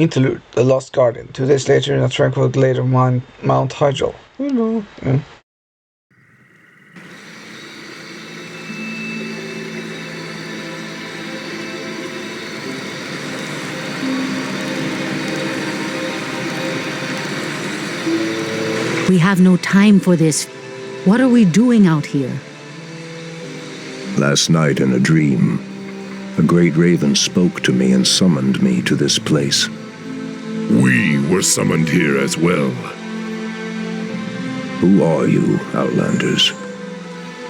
Interlude: The Lost Guardian. 2 days later, in a tranquil glade of Mount Hygel. Yeah. We have no time for this. What are we doing out here? Last night in a dream, a great raven spoke to me and summoned me to this place. We were summoned here as well. Who are you, Outlanders?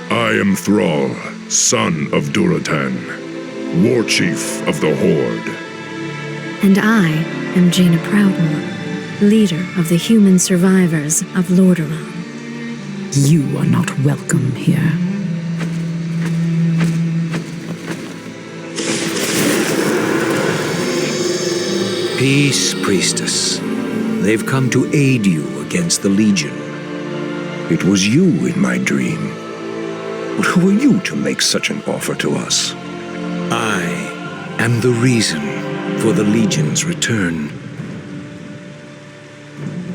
I am Thrall, son of Duratan, war chief of the Horde. And I am Jaina Proudmoore, leader of the human survivors of Lordaeron. You are not welcome here. Peace, priestess. They've come to aid you against the Legion. It was you in my dream. But who are you to make such an offer to us? I am the reason for the Legion's return.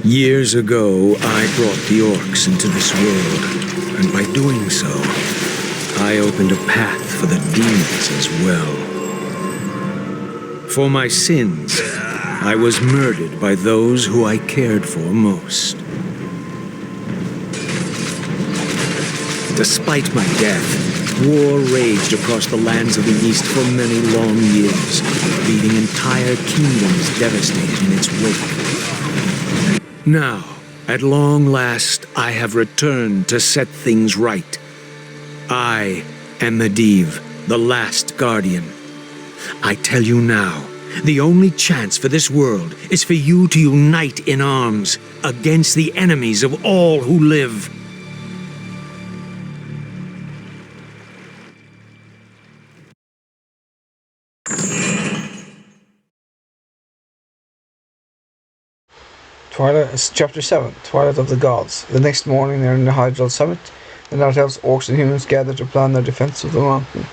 Years ago, I brought the orcs into this world, and by doing so, I opened a path for the demons as well. For my sins, I was murdered by those who I cared for most. Despite my death, war raged across the lands of the East for many long years, leaving entire kingdoms devastated in its wake. Now, at long last, I have returned to set things right. I am Medivh, the last guardian. I tell you now, the only chance for this world is for you to unite in arms against the enemies of all who live. Twilight, Chapter 7, Twilight of the Gods. The next morning, near the Hygel summit, the Night Elves, Orcs, and humans gather to plan their defense of the mountain.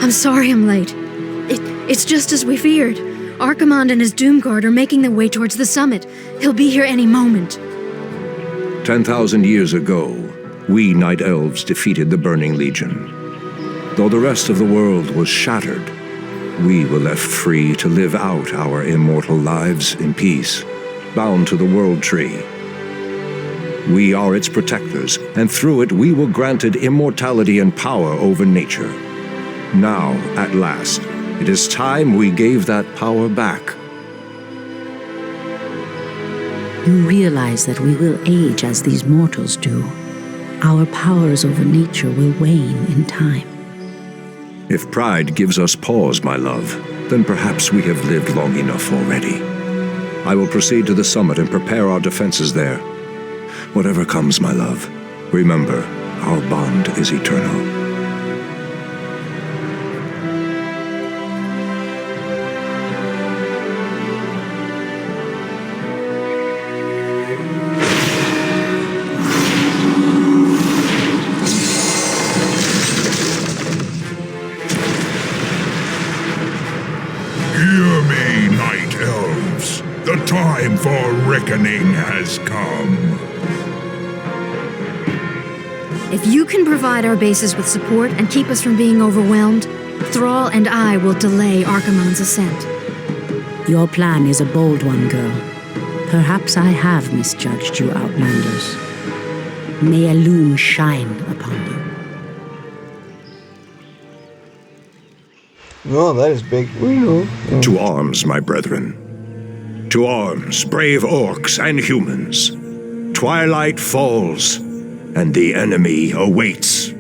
I'm sorry I'm late. It's just as we feared. Archimonde and his Doomguard are making their way towards the summit. He'll be here any moment. 10,000 years ago, we Night Elves defeated the Burning Legion. Though the rest of the world was shattered, we were left free to live out our immortal lives in peace, bound to the World Tree. We are its protectors, and through it we were granted immortality and power over nature. Now, at last, it is time we gave that power back. You realize that we will age as these mortals do. Our powers over nature will wane in time. If pride gives us pause, my love, then perhaps we have lived long enough already. I will proceed to the summit and prepare our defenses there. Whatever comes, my love, remember, our bond is eternal. Hear me, Night Elves. The time for reckoning has come. If you can provide our bases with support and keep us from being overwhelmed, Thrall and I will delay Archimonde's ascent. Your plan is a bold one, girl. Perhaps I have misjudged you, Outlanders. May Elune shine upon you. Oh, that is big. To arms, my brethren. To arms, brave orcs and humans. Twilight falls, and the enemy awaits.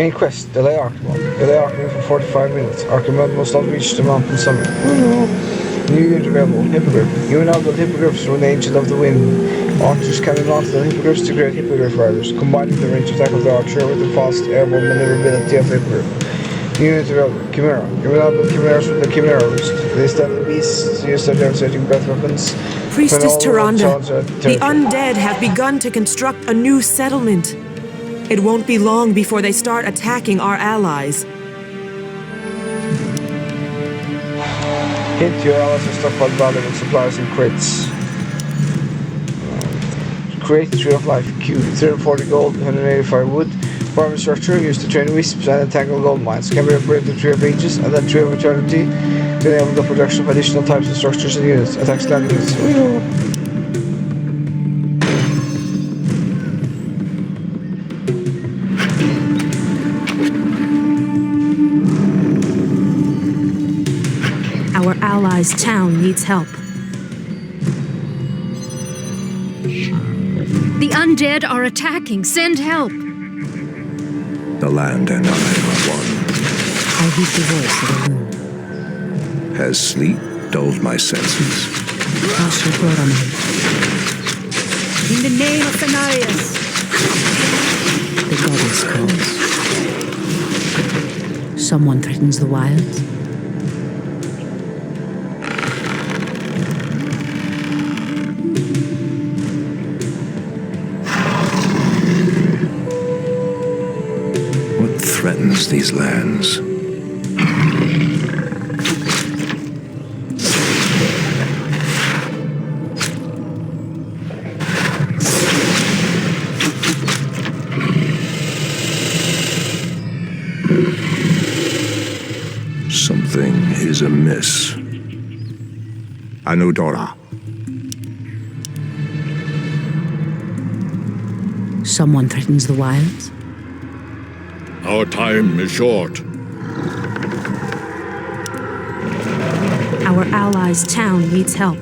Main quest, delay Archimon. Delay Archimon for 45 minutes. Archimon must not reach the mountain summit. New unit available, Hippogriff. You and I build Hippogriffs from the Ancient of the Wind. Archers can launch the Hippogriffs to create Hippogriff riders, combining the range attack of the archer with the fast airborne maneuverability of the Hippogriff. New unit available, Chimera. You and I build Chimeras from the Chimera Roost. These deadly beasts use their devastating breath weapons. Priestess Tyrande, the undead undead have begun to construct a new settlement. It won't be long before they start attacking our allies. Hint, your allies are stockpiled valuable supplies in crates. Create Tree of Life. Q. 340 gold, 185 wood. Farming structure used to train wisps and entangle gold mines. Can be upgraded to Tree of Ages and then Tree of Eternity to enable the production of additional types of structures and units. Attack standing units. Our allies' town needs help. The undead are attacking. Send help. The land and I are one. I heed the voice of a loon. Has sleep dulled my senses? In the name of Cenarius. The goddess calls. Someone threatens the wilds. What threatens these lands? Something is amiss. Anudora. Someone threatens the wilds. Our time is short. Our allies' town needs help.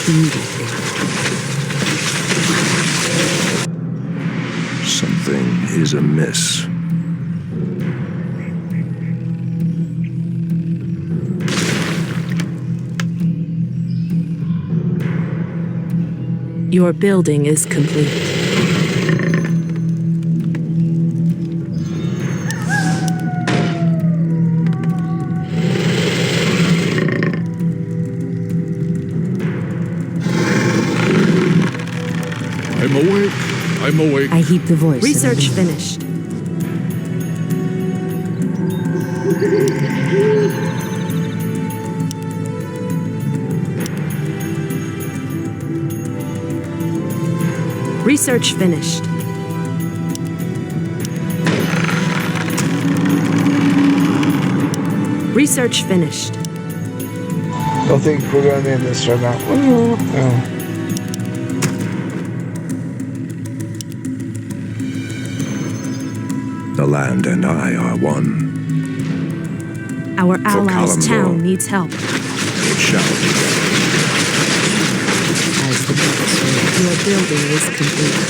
Immediately. Something is amiss. Your building is complete. I'm awake. I'm awake. I heed the voice. Research finished. Research finished. Research finished. Don't think we're gonna end this right now. Oh. The land and I are one. Our allies' Kalimdor. town needs help. It shall be done. As the goddess will. Your building is complete.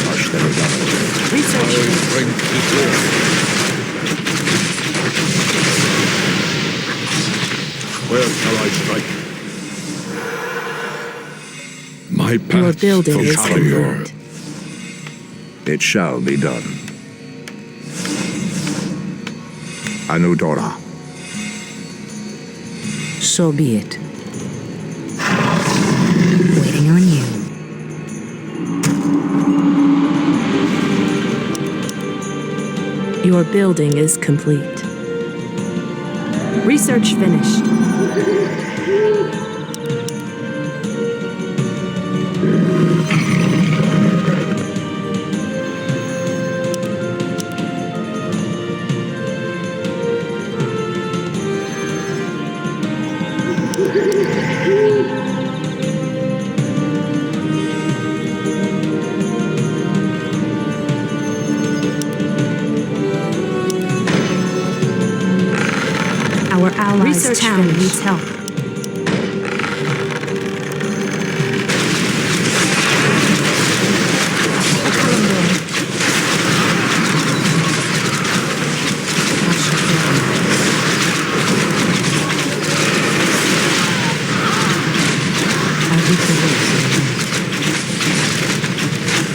Hush them down. Research My finished. strength is yours. Where shall I strike? My path Your building from is Kalimdor. complete. It shall be done. Anudora. So be it. Waiting on you. Your building is complete. Research finished. Our allies' Research town finished. needs help.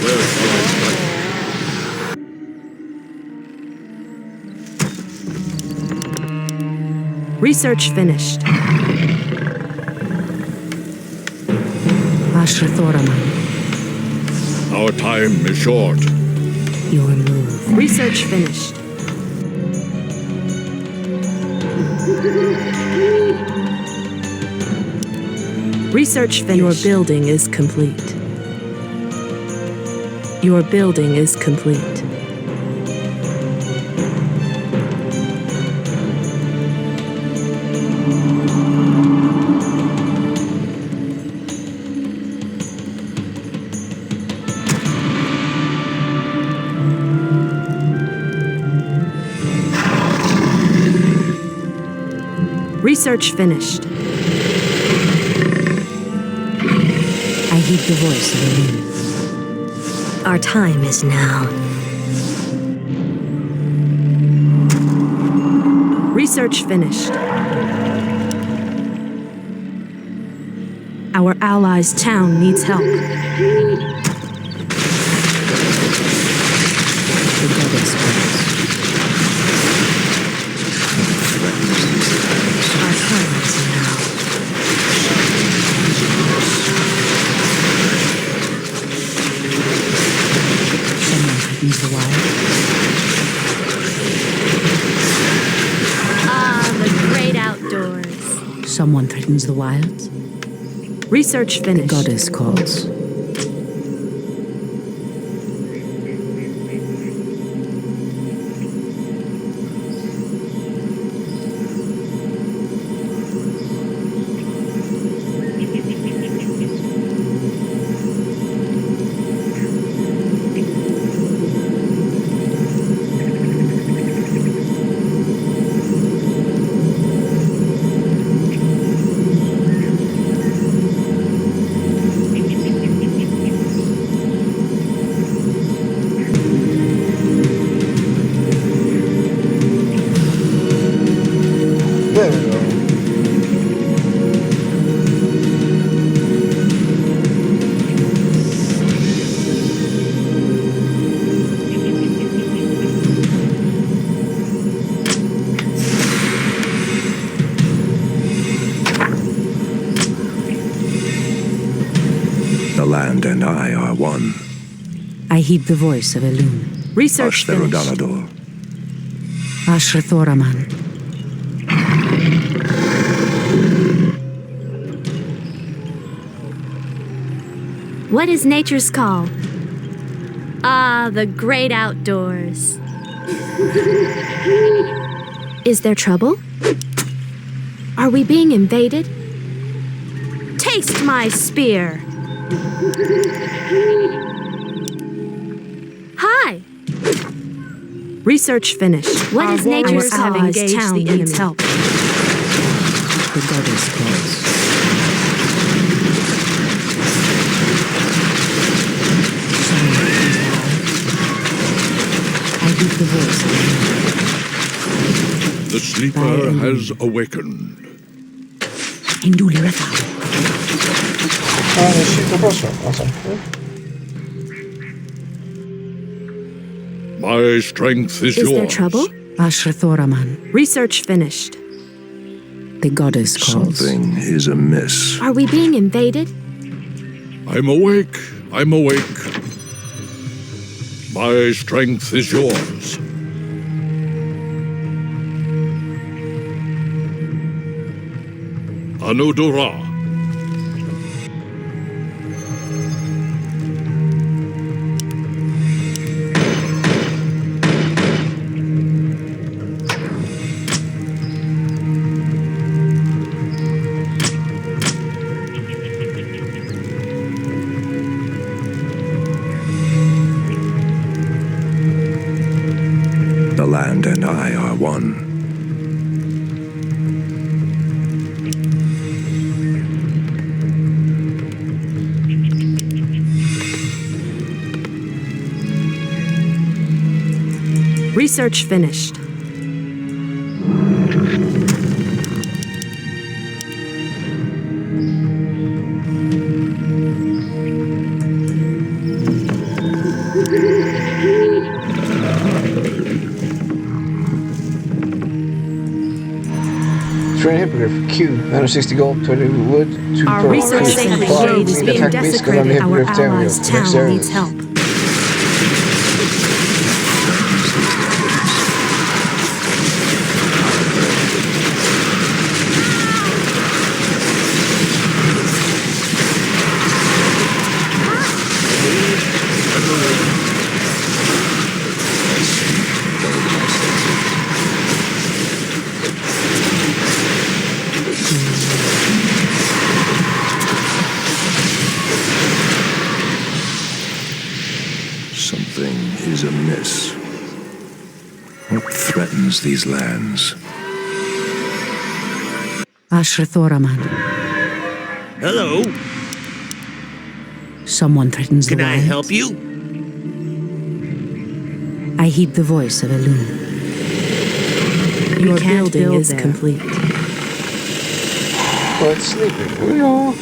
Where shall I strike? Research finished. Ashrathoraman, Our time is short. your move. Research finished. Research finished. Your building is complete. Your building is complete. Research finished. I heed the voice of Elune. Our time is now. Research finished. Our allies' town needs help. The goddess calls. Our time is now. Someone threatens the wild. The great outdoors. Someone threatens the wilds. Research The finished. goddess calls. There we go. The land and I are one. I heed the voice of Elune. Research finished. Ashtherodalador. Ashrathoraman. What is nature's call? The great outdoors. Is there trouble? Are we being invaded? Taste my spear! Hi! Research finished. What is nature's Our call? allies' town needs help. The goddess calls. Someone threatens the wild. I heed the voice of Elune. The sleeper has awakened. Hinduli Rathal. Ale się poprosiłem. A co? My strength is Is there yours. trouble? Ashrathoraman. Research finished. The goddess calls. Something is amiss. Are we being invaded? I'm awake. I'm awake. My strength is yours. Anudura. The land and I are one. Research finished. Train Hippogriff. Q. 960 gold, 20 wood, 2 Our per research crew. center Five, is lead being attack beast, 'cause I'm the desecrated. Our Hippogriff area. allies' Next town area. needs help. Something is amiss. What threatens these lands? Ashrathoraman. Hello. Someone threatens the Can I wilds. help you? I heed the voice of Elune. Your building is complete. Well, it's sleeping. We all.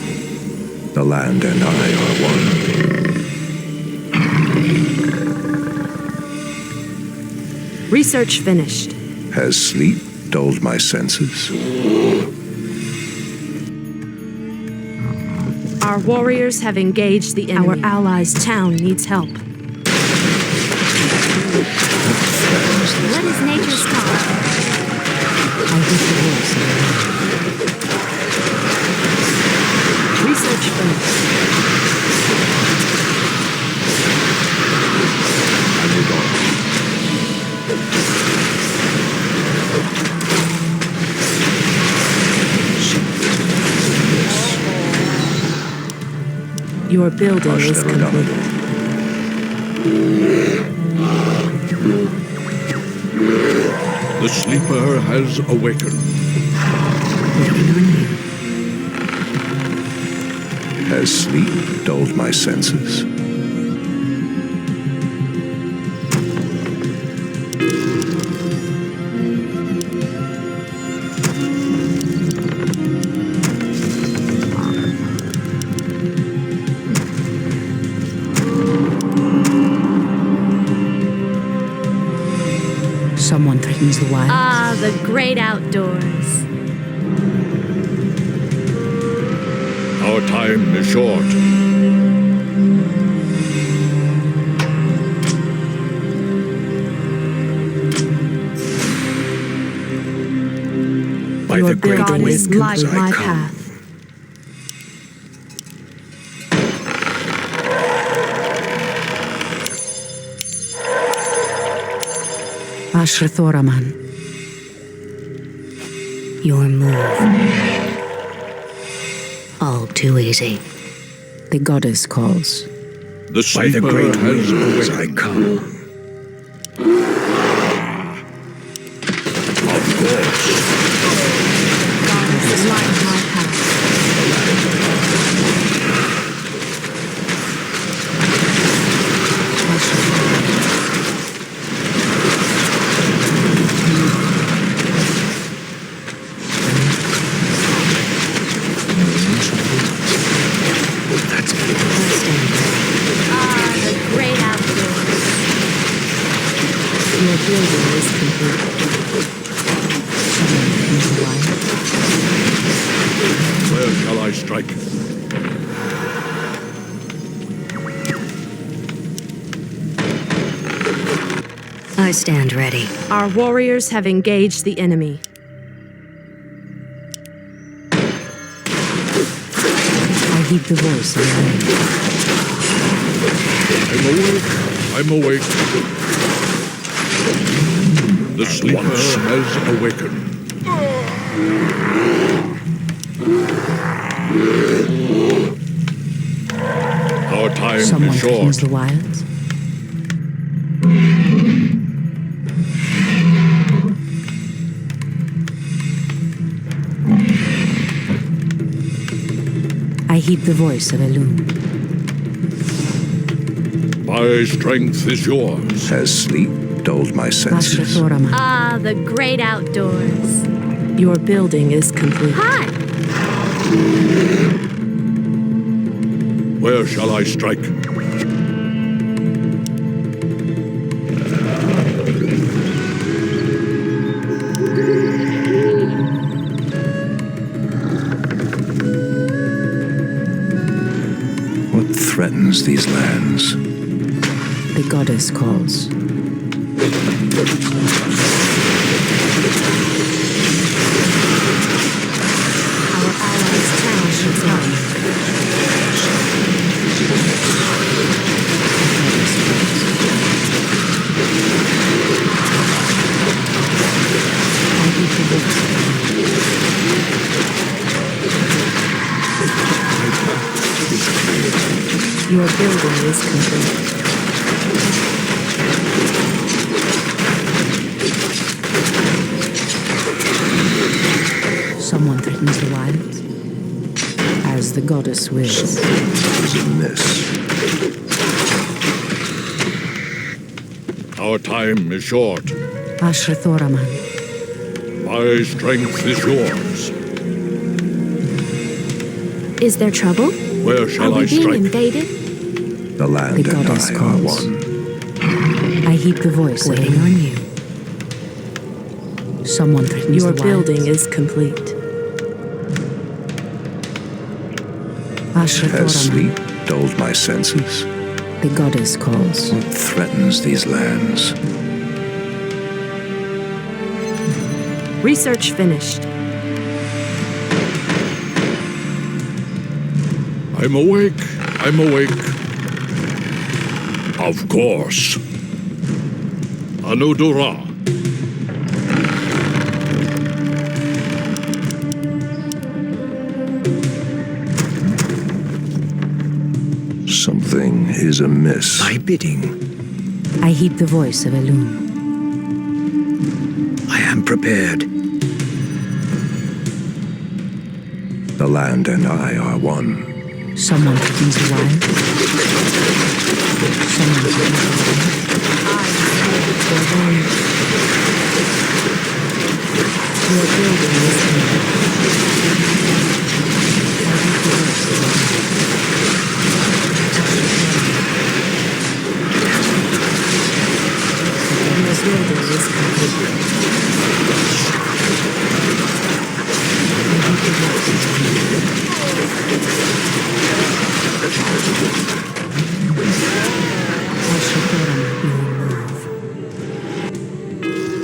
The land and I are one. Research finished. Has sleep dulled my senses? Our warriors have engaged the enemy. Our allies' town needs help. What is nature's call? I heed the voice of Elune. Research finished. I move on. Your building is Ashrathoraman. complete. The sleeper has awakened. Has sleep dulled my senses? Someone threatens the wild. Ah, the great outdoors. Our time is short. By Your the great building wind is light I my come. path. Ashrathoraman. Your move. All too easy. The goddess calls. The By the sleeper great has winds I awakened. come. Of course. Goddess, light my path. That's good. Ah, the great outdoors. Your building is complete. Someone threatens the wild. Where shall I strike? I stand ready. Our warriors have engaged the enemy. I heed the voice of Elune. I'm awake. The sleeper has awakened. Our time Someone is short. threatens the wilds. I heed the voice of Elune. My strength is yours. Has sleep dulled my senses? Ashrathoraman. Ah, the great outdoors. Your building is complete. Hi! Where shall I strike? threatens these lands. The goddess calls. Our allies' town should help. Your building is complete. Someone threatens the wilds, as the goddess wills. Something is amiss. Our time is short. Ashrathoraman, My strength is yours. Is there trouble? Where shall Are I we being strike? invaded? The land the and goddess I are calls. one. I heap the voice Waiting of on you. someone threatens Your the building wilds. is complete. Has Ashrathoraman, sleep dulled my senses? the goddess calls. What threatens these lands? Research finished. I'm awake. I'm awake. Of course. Anudura. Something is amiss. My bidding. I heap the voice of Elun. I am prepared. The land and I are one. Someone threatens the wilds. Someone threatens the wilds. Your building is complete. Your building is complete.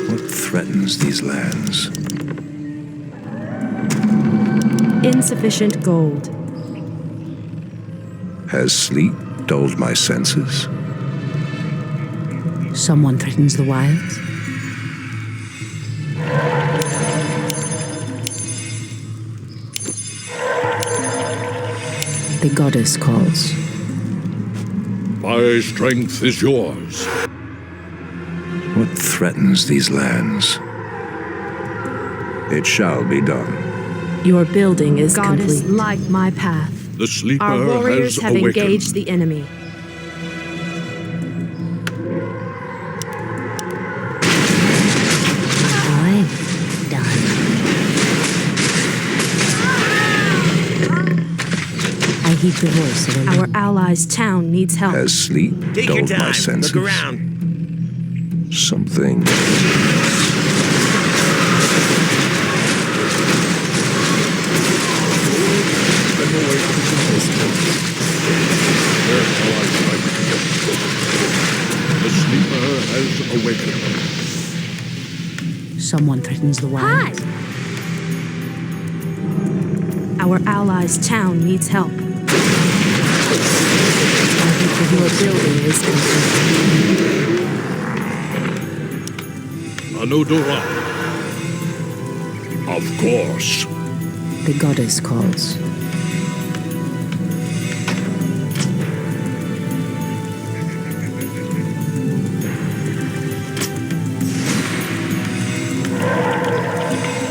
What threatens these lands? Insufficient gold. Has sleep dulled my senses? Someone threatens the wilds. The goddess calls. My strength is yours. What threatens these lands? It shall be done. Your building is Goddess, complete. light my path. The sleeper Our warriors has have awakened. engaged the enemy. I'm done. I heap the voice of Elun. Our allies' town needs help. Has sleep Take your dulled my time. senses? Look around. Something. Where shall I strike? The sleeper has awakened. Someone threatens the wilds. Our allies' town needs help. Your building is complete. Anudura. Of course. The goddess calls.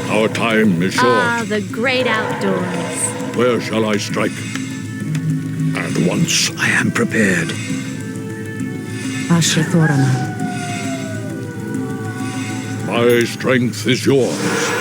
Our time is short. Ah, the great outdoors. Where shall I strike? At once. I am prepared. Ashrathoraman, My strength is yours.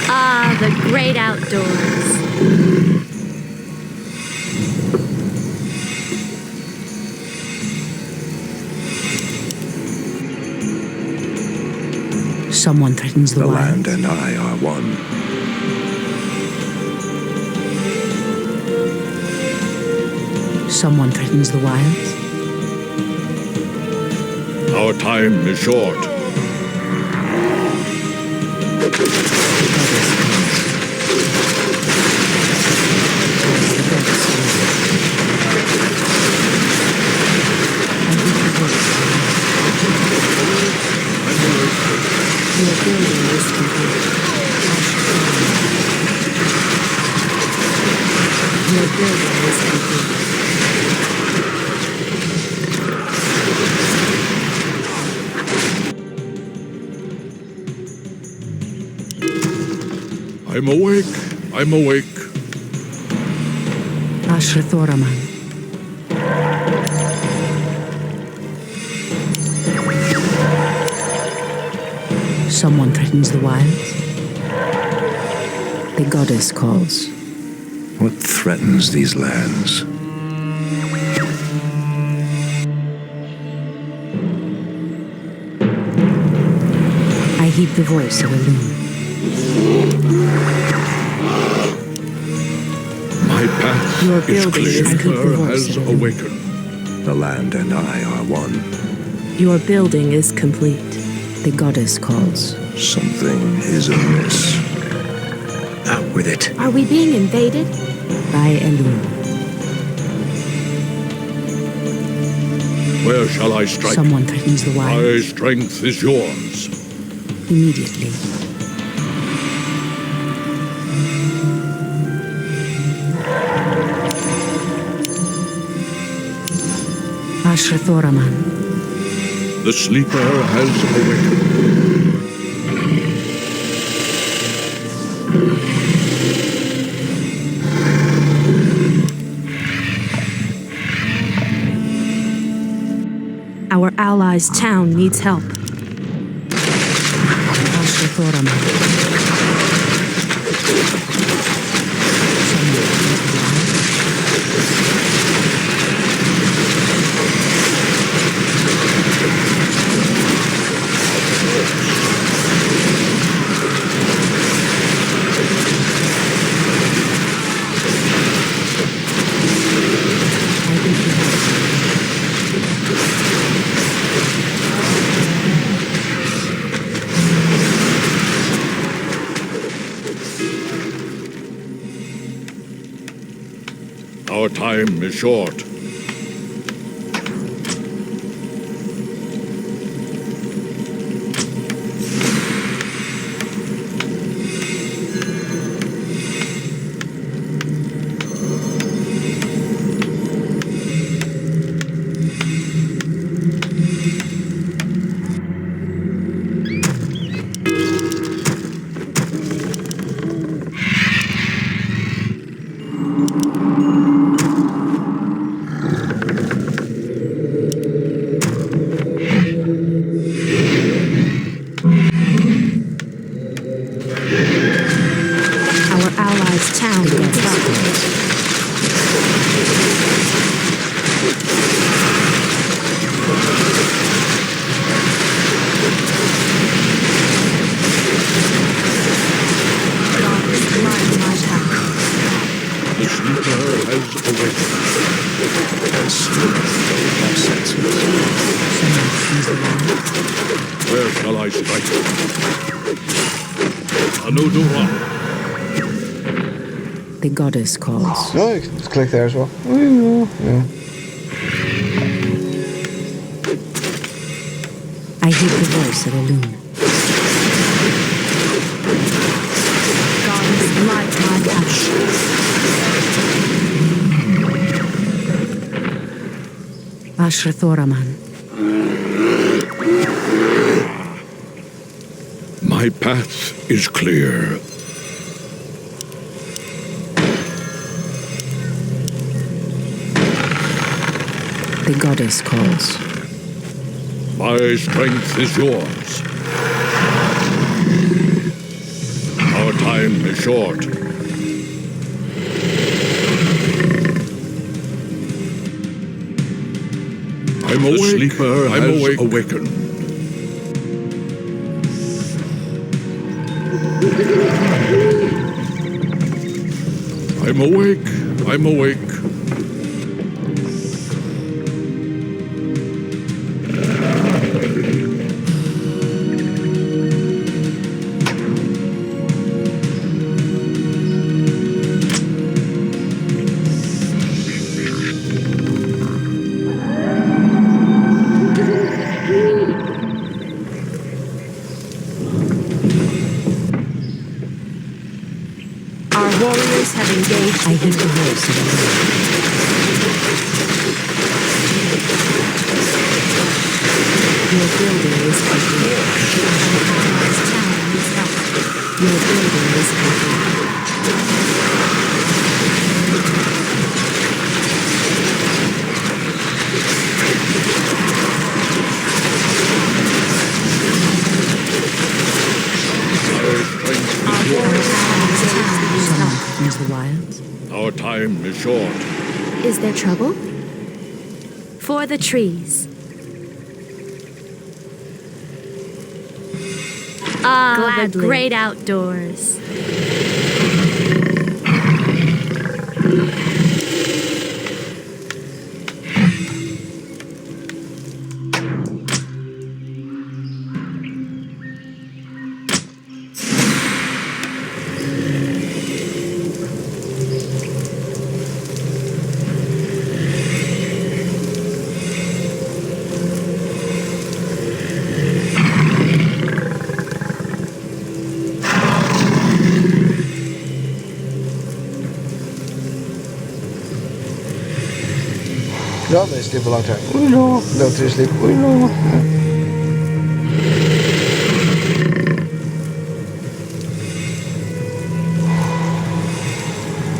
Ah, the great outdoors. Someone threatens the The wild. land and I are one. Someone threatens the wilds. Our time is short. Your building is complete. Your building is complete. I'm awake. I'm awake. Ashrathoraman. Someone threatens the wilds. The goddess calls. What threatens these lands? I heed the voice of a loon. My path Your is building clear. is complete. Sleeper has awakened. The land and I are one. Your building is complete. The goddess calls. Something is amiss. Out with it. Are we being invaded? By a loon. Where shall I strike? Someone threatens the My wilds. strength is yours. Immediately. Ashrathoraman. The sleeper has awakened. Our allies' town needs help. Ashrathoraman. Our time is short. Our allies' town needs help. The sleeper has awakened. As have senses. Where shall I strike? Anudura. The goddess calls. No, you can just click there as well. Yeah. I hear the voice of a loon. Goddess, light my path. Ashrathoraman. My path is clear. The goddess calls. My strength is yours. Our time is short. I'm awake. The sleeper has awakened. I'm awake. I'm awake. Our warriors have engaged. I heed the voice of the Lord. Your building is complete. Your building is complete. Use the wilds. Our time is short. Is there trouble? For the trees. Ah, the great outdoors. No, they sleep a long time. We know. No, they sleep. We know.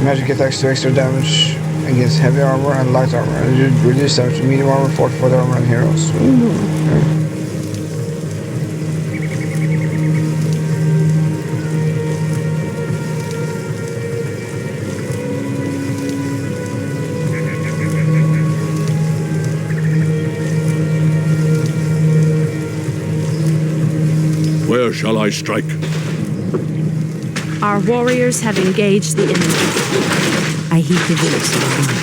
Magic attacks do extra damage against heavy armor and light armor. And reduce damage to medium armor, fortified armor, and heroes. We know. Where shall I strike? Our warriors have engaged the enemy. I heed the voice of the Lord.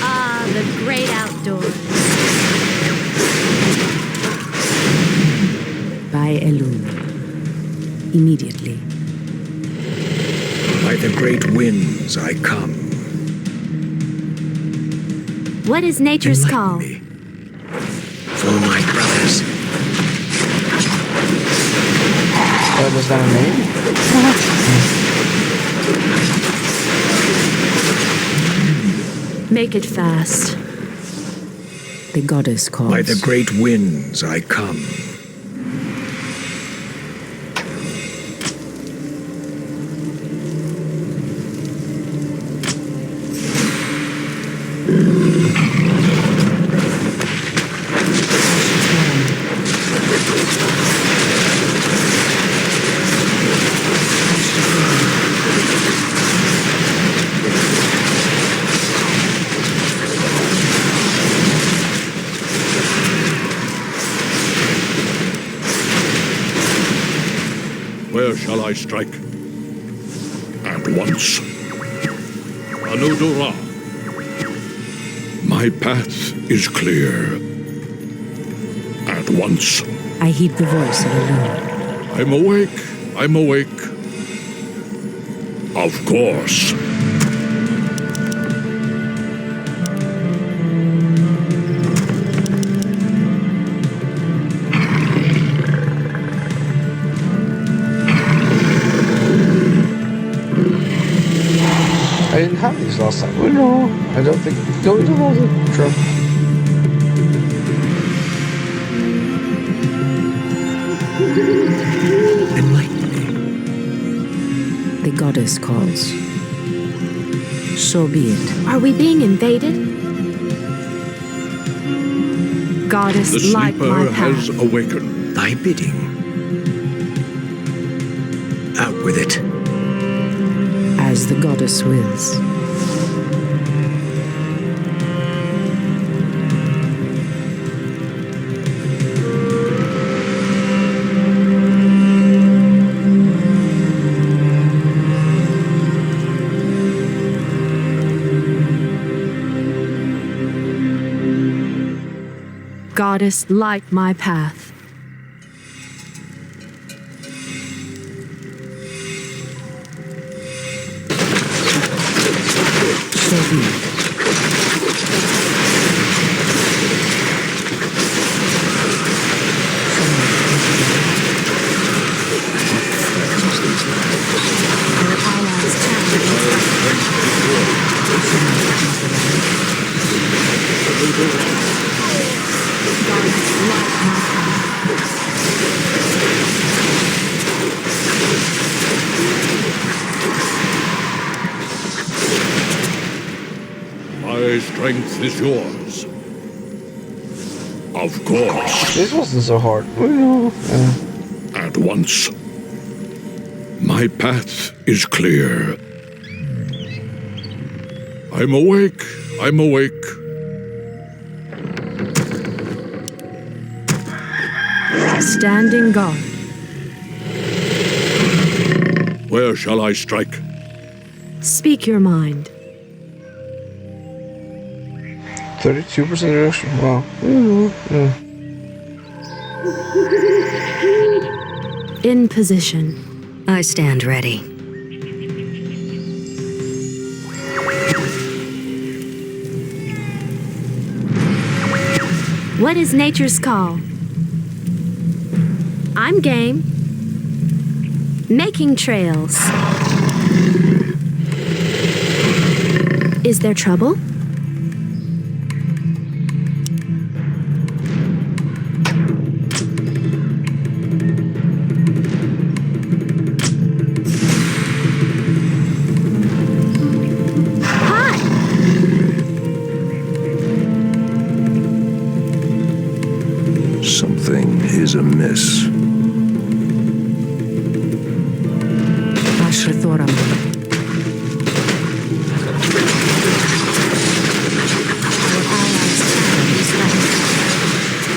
Ah, the great outdoors. By Elune. Immediately. By the great winds I come. What is nature's call? Me. For my brothers. What was that name? Make it fast. The goddess calls. By the great winds I come. Where shall I strike? At once. Anudura. My path is clear. At once. I heed the voice of Elune. I'm awake. I'm awake. Of course. I didn't have these last time. We know. I don't think. No, we don't know. True. goddess calls. So be it. Are we being invaded? Goddess, The light my sleeper path. has awakened. Thy bidding. Out with it. As the goddess wills. Goddess, light my path. So be it. Our allies challenge. Goddess, light my path. My strength is yours. Of course. This wasn't so hard. At once. My path is clear. I'm awake. I'm awake. Standing guard. Where shall I strike? Speak your mind. 32% reduction. Wow. In position. I stand ready. What is nature's call? I'm game. Making trails. Is there trouble? Hi! Something is amiss. Ashrathoram. Our allies challenge is right.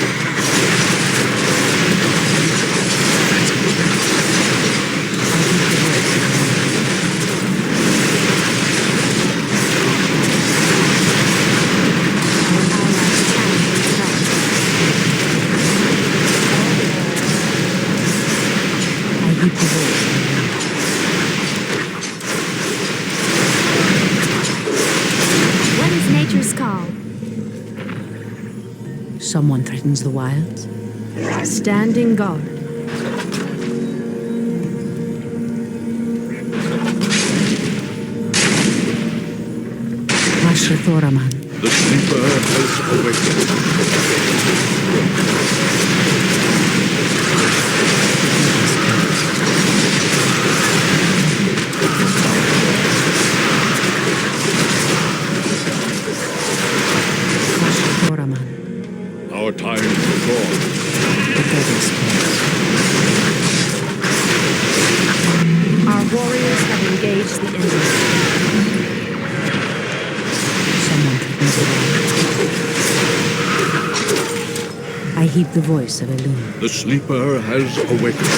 I heed the voice. What is nature's call? Someone threatens the wilds. Standing guard. Ashrathoraman. The sleeper has awakened. Ashrathoraman. Our time is gone. The goddess calls. Our warriors have engaged the enemy. Someone threatens the wilds. I heed the voice of Elune. The sleeper has awakened.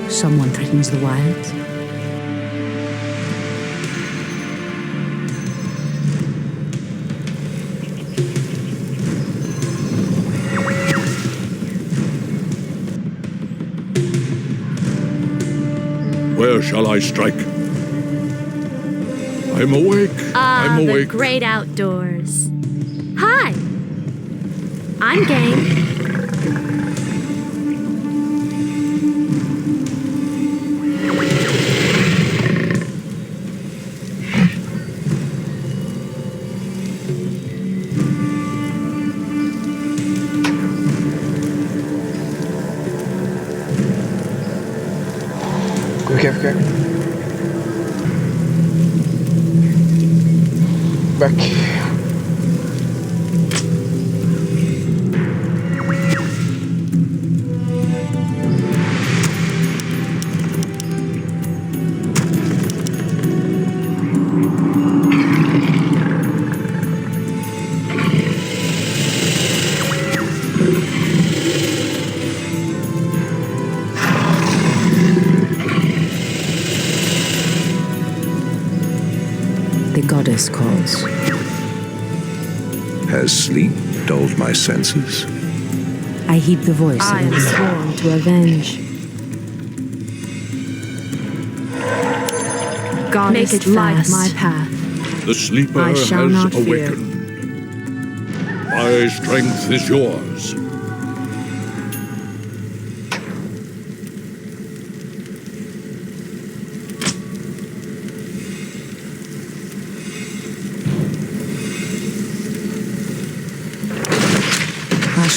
Someone threatens the wilds. Where shall I strike? I'm awake. I'm The awake. great outdoors. Hi! I'm game. Okay. Back. The goddess calls. Has sleep dulled my senses? I heed the voice I of am sworn to avenge. Goddess, Make it light fast. my path. The sleeper I shall not has fear. awakened. My strength is yours.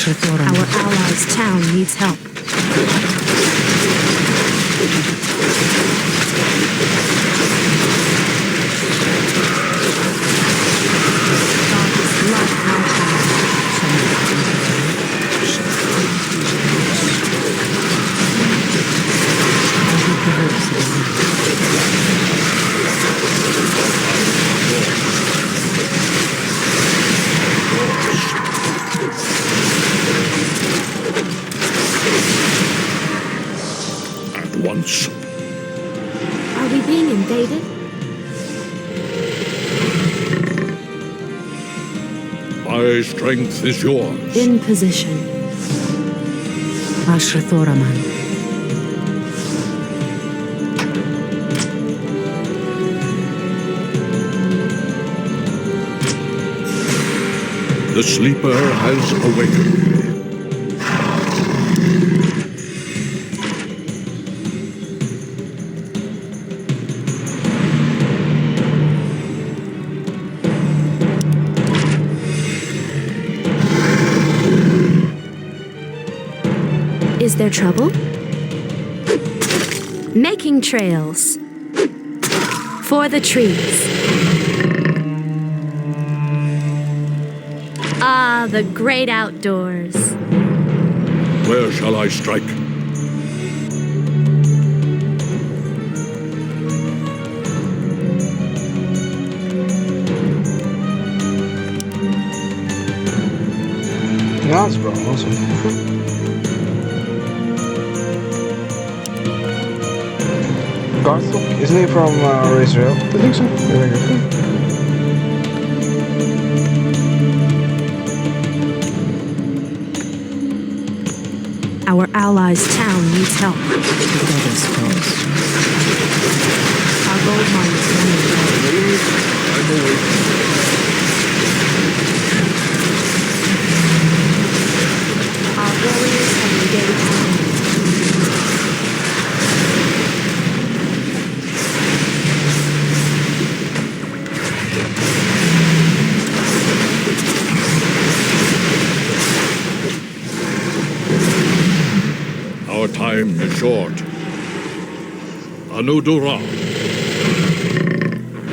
Our allies' town needs help. Goddess, light my At once. Are we being invaded? My strength is yours. In position. Ashrathoraman. The sleeper has awakened. Is there trouble? Making trails. For the trees. Ah, the great outdoors. Where shall I strike? Nice, bro. Awesome. Garthok, isn't he from Israel? I think so. Our allies' town needs help. The goddess calls. Our gold mine is running low. I'm awake. Our warriors have engaged the enemy. Our time is short. Anudura.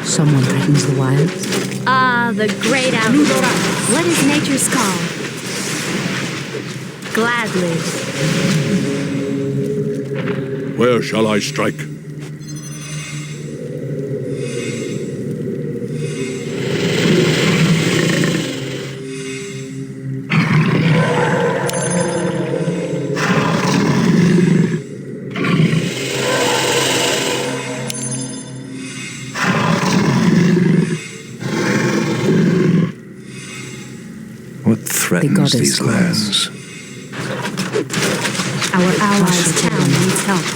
Someone threatens the wilds. Ah, the great outdoors. What is nature's call? Gladly. Where shall I strike? What threatens goddess these calls. lands? Our allies' town needs help.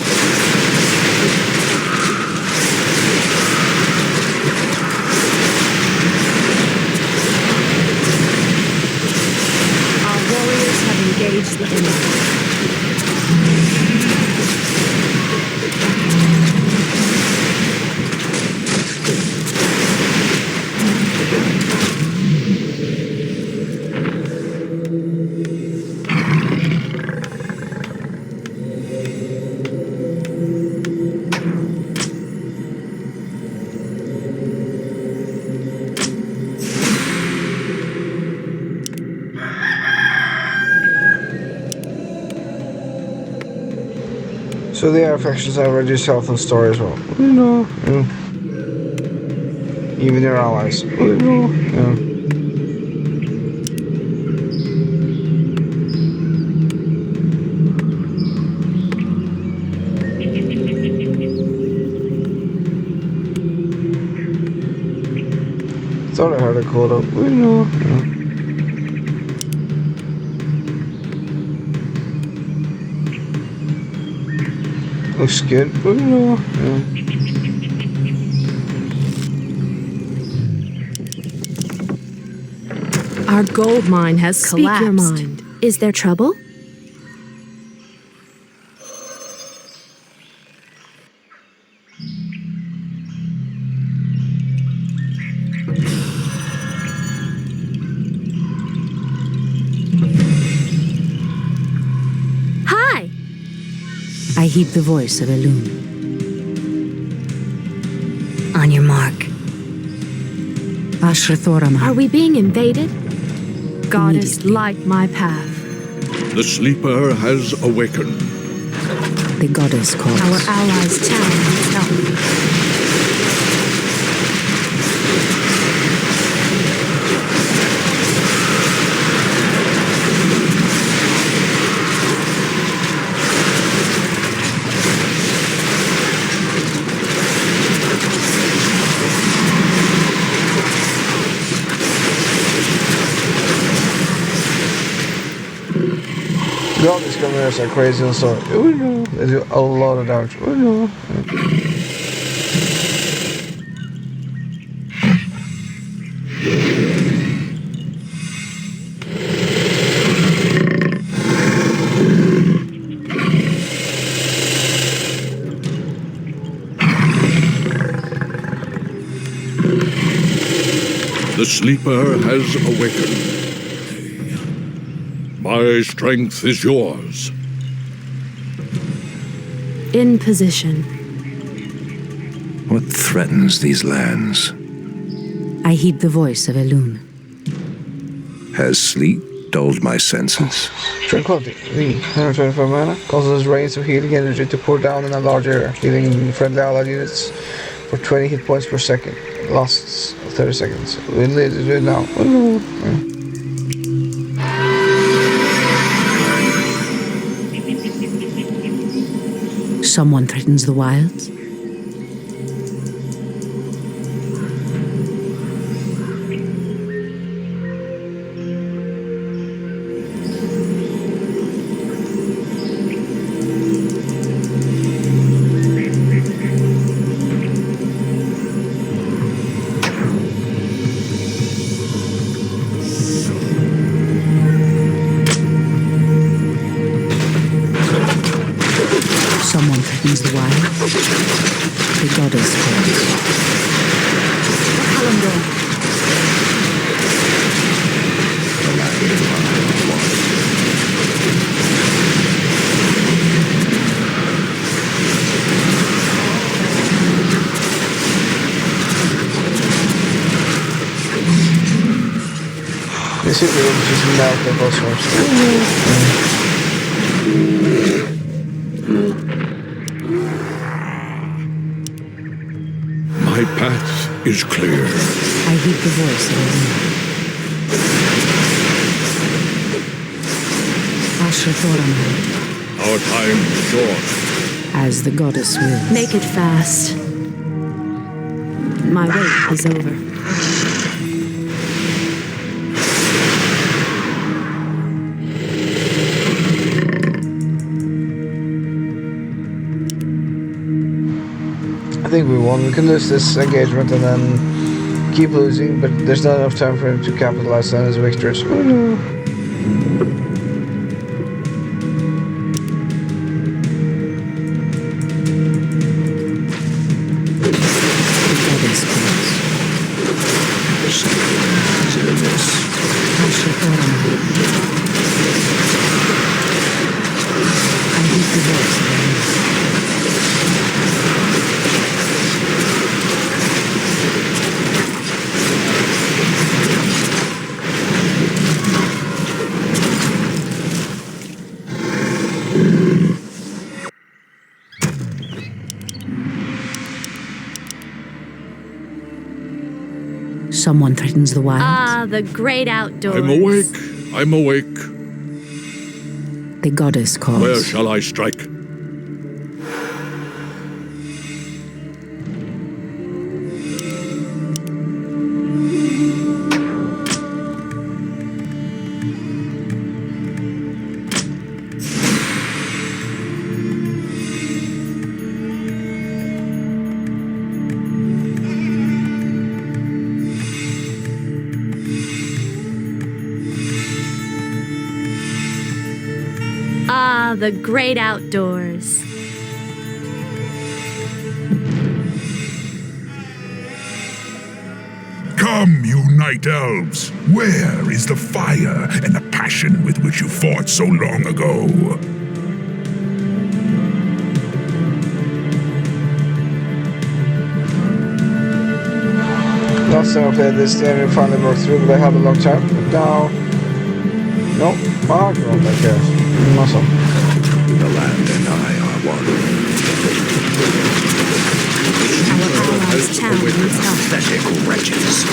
Our warriors have engaged the enemy. So the air factions have reduced health and store as well. No. Yeah. Even their allies. No. Yeah. Thought I heard a code up. No. Yeah. Looks good. No. Yeah. Our gold mine has collapsed. Speak your mind. Is there trouble? Hi! I heed the voice of Elune. On your mark. Ashrathoraman. Are we being invaded? Goddess, Immediately. light my path. The sleeper has awakened. The goddess calls. Our allies' town needs help. All these cameras are crazy and so they do a lot of damage. The sleeper has awakened. My strength is yours. In position. What threatens these lands? I heed the voice of Elune. Has sleep dulled my senses? Tranquility. V. 125 mana. Causes rains of healing energy to pour down in a large area, healing friendly allied units for 20 hit points per second. Lasts 30 seconds. We need to do it now. Someone threatens the wilds. Someone threatens the wilds. The goddess calls. This is really just melt the boss first. My path is clear. I heed the voice of Elune. Ashrathoraman. Our time is short. As the goddess wills. Make it fast. My wait is over. I think we won. We can lose this engagement and then keep losing, but there's not enough time for him to capitalize on his victories. The goddess calls. Ashrathoraman. I heed the voice of Elune. someone threatens the wilds. Ah, the great outdoors. I'm awake. I'm awake. The goddess calls. Where shall I strike? Ah, the great outdoors. Come, you night elves! Where is the fire and the passion with which you fought so long ago? Last time I played this, the enemy finally broke through, but they had a long time. But now... No, my God, I care. Awesome. The land and I are one. Our allies' town needs help. Pathetic wretches.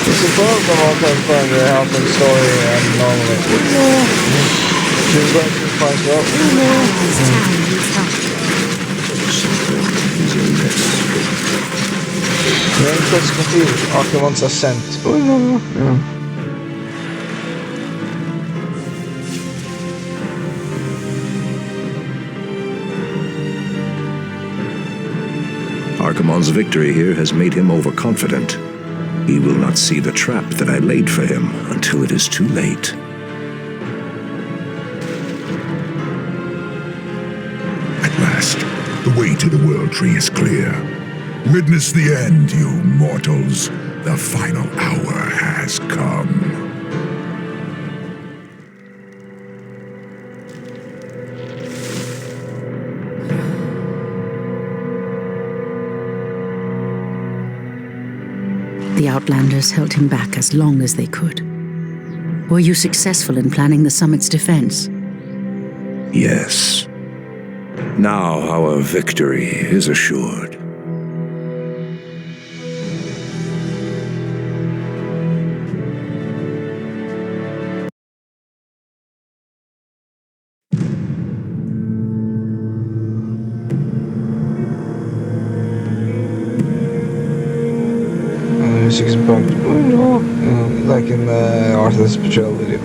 I suppose I'm all time find the health and story and normally. She's going to find out. Our allies' town needs help. Something is amiss. Main quest complete. Archimons are sent. Yeah. Archimon's victory here has made him overconfident. He will not see the trap that I laid for him until it is too late. At last, the way to the World Tree is clear. Witness the end, you mortals. The final hour has come. The Outlanders held him back as long as they could. Were you successful in planning the summit's defense? Yes. Now our victory is assured. Music's bugged. Like in the Arthur's Patrol video.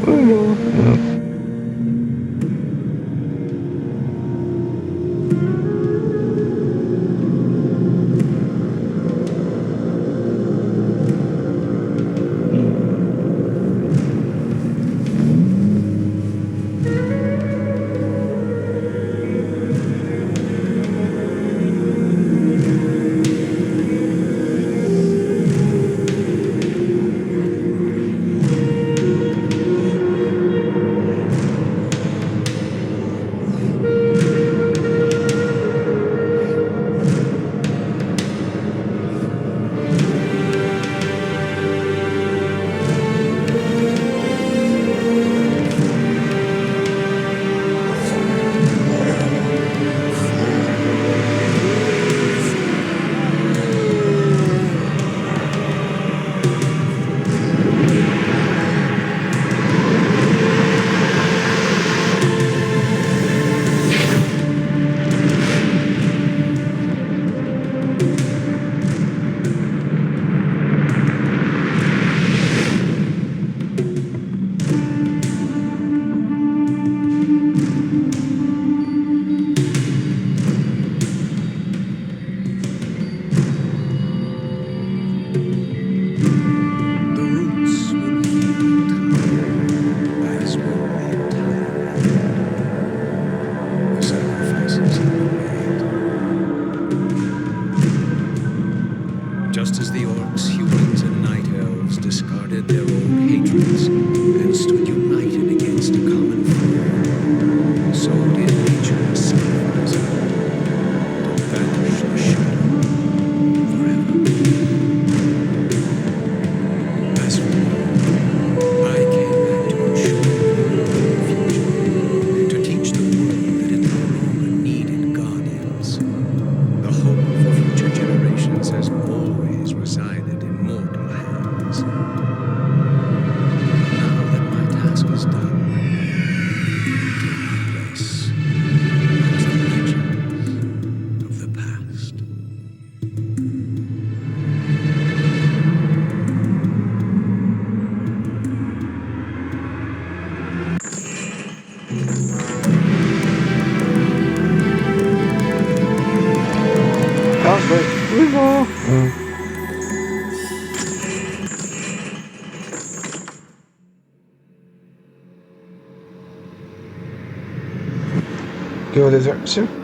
Go there soon.